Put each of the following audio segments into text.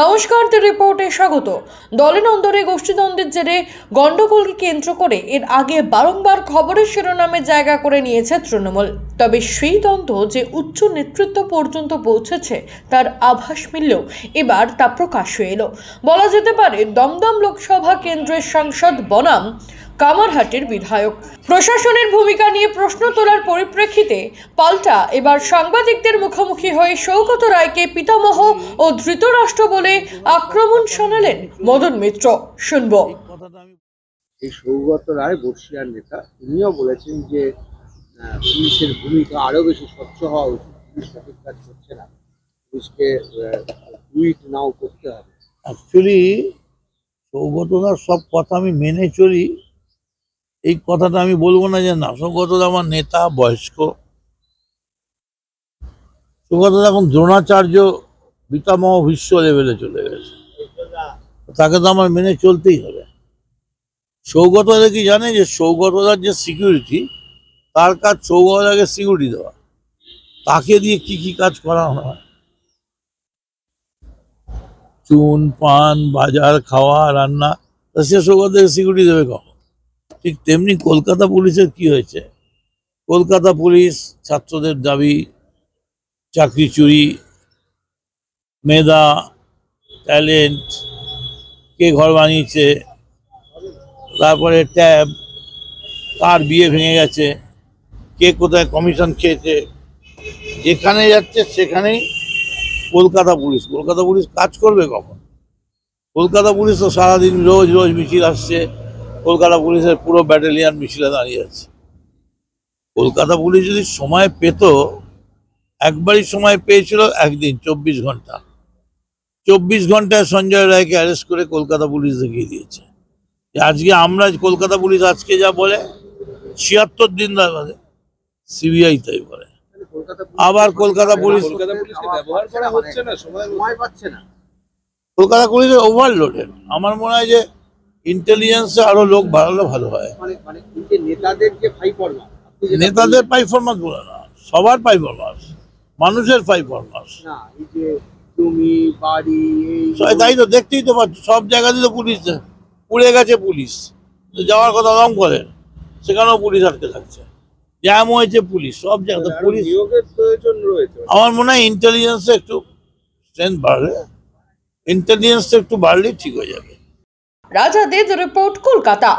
নমস্কার, দ্য রিপোর্টে স্বাগত। দলে নন্দরে গোষ্ঠীদ্বন্দ্বের জেরে গন্ডগোলকে কেন্দ্র করে এর আগে বারংবার খবরের শিরোনামে জায়গা করে নিয়েছে তৃণমূল। তবে সেই দ্বন্দ্ব যে উচ্চ নেতৃত্ব পর্যন্ত পৌঁছেছে তার আভাস মিললেও এবার তা প্রকাশ হয়ে এলো। বলা যেতে পারে দমদম লোকসভা কেন্দ্রের সাংসদ বনাম কামারহাটির বিধায়ক প্রশাসনের ভূমিকা নিয়ে প্রশ্ন তোলার পরিপ্রেক্ষিতে পাল্টা এবার সাংবাদিকদের মুখোমুখি হয়ে সৌগত রায়কে পিতামহ ও ধৃতরাষ্ট্র বলে আক্রমণ শানালেন মদন মিত্র। শুনব। এই সৌগত রায় বর্ষিয়ার নেতা, তিনিও বলেছেন যে পুলিশের ভূমিকা আরো বেশি স্বচ্ছ হওয়া উচিত। পুলিশ সঠিক কাজ করছে না, পুলিশকে টুইট নাও করতে হবে। অ্যাকচুয়ালি সৌগতদার সব কথা আমি মেনে চলি, এই কথাটা আমি বলবো না যে না। সৌগতদা আমার নেতা, বয়স্ক। সৌগতদা এখন দ্রোণাচার্য পিতামহ বিশ্ব লেভেলে চলে গেছে, তাকে তো আমার মেনে চলতেই হবে। সৌগতদা কি জানে যে সৌগতদার যে সিকিউরিটি, তার কাজ সৌগতদাকে সিকিউরিটি দেওয়া। তাকে দিয়ে কি কি কাজ করা হয়, চুন পান বাজার খাওয়া রান্না, সে সৌগতদাকে সিকিউরিটি দেবে কখন? ঠিক তেমনি কলকাতা পুলিশের কি হয়েছে, কলকাতা পুলিশ ছাত্রদের দাবি, চাকরি চুরি, মেধা, ট্যালেন্ট, কে ঘর বানিয়েছে, তারপরে ট্যাব, কার বিয়ে ভেঙে গেছে, কে কোথায় কমিশন খেয়েছে, যেখানে যাচ্ছে সেখানেই কলকাতা পুলিশ। কলকাতা পুলিশ কাজ করবে কখন? কলকাতা পুলিশ তো সারাদিন রোজ রোজ মিছিল আসছে, কলকাতা পুলিশের পুরো ব্যাটালিয়ান মিছিলে দাঁড়িয়ে আছে। কলকাতা পুলিশ যদি সময় পেত, একবারই সময় পেয়েছিল, একদিন 24 ঘন্টা। 24 ঘন্টায় সঞ্জয় রায়কে অ্যারেস্ট করে কলকাতা পুলিশ দেখিয়ে দিয়েছে যে আজকে আমরা, কলকাতা পুলিশ আজকে যা বলে 76 দিন ধরে সিবিআই তাই বলে। আবার কলকাতা পুলিশ কলকাতা পুলিশের ওভারলোডেড। আমার মনে হয় যে ইন্টেলিজেন্সে আরো লোক বাড়ালে ভালো হয়। নেতাদের পারফরম্যান্স বলে না, সবার পারফরম্যান্স, মানুষের পারফরম্যান্স। তাই তো দেখতেই তো পাচ্ছ, সব জায়গাতে তো পুলিশ পুড়ে গেছে। পুলিশ যাওয়ার কথা রং করে, সেখানেও পুলিশ আটকে থাকছে। জ্যাম হয়েছে পুলিশ, সব জায়গাতে পুলিশ। আমার মনে হয় ইন্টেলিজেন্সে একটু স্ট্রেংথ বাড়লে, ইন্টেলিজেন্সটা একটু বাড়লেই ঠিক হয়ে যাবে। রাজা দে, দ্য রিপোর্ট, কলকাতা।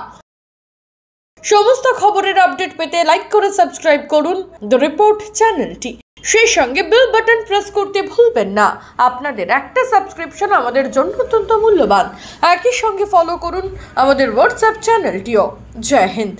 সমস্ত খবরের আপডেট পেতে লাইক করে সাবস্ক্রাইব করুন দ্য রিপোর্ট চ্যানেলটি। সেই সঙ্গে বেল বাটন প্রেস করতে ভুলবেন না। আপনাদের একটা সাবস্ক্রিপশন আমাদের জন্য অত্যন্ত মূল্যবান। একই সঙ্গে ফলো করুন আমাদের হোয়াটসঅ্যাপ চ্যানেলটিও। জয় হিন্দ।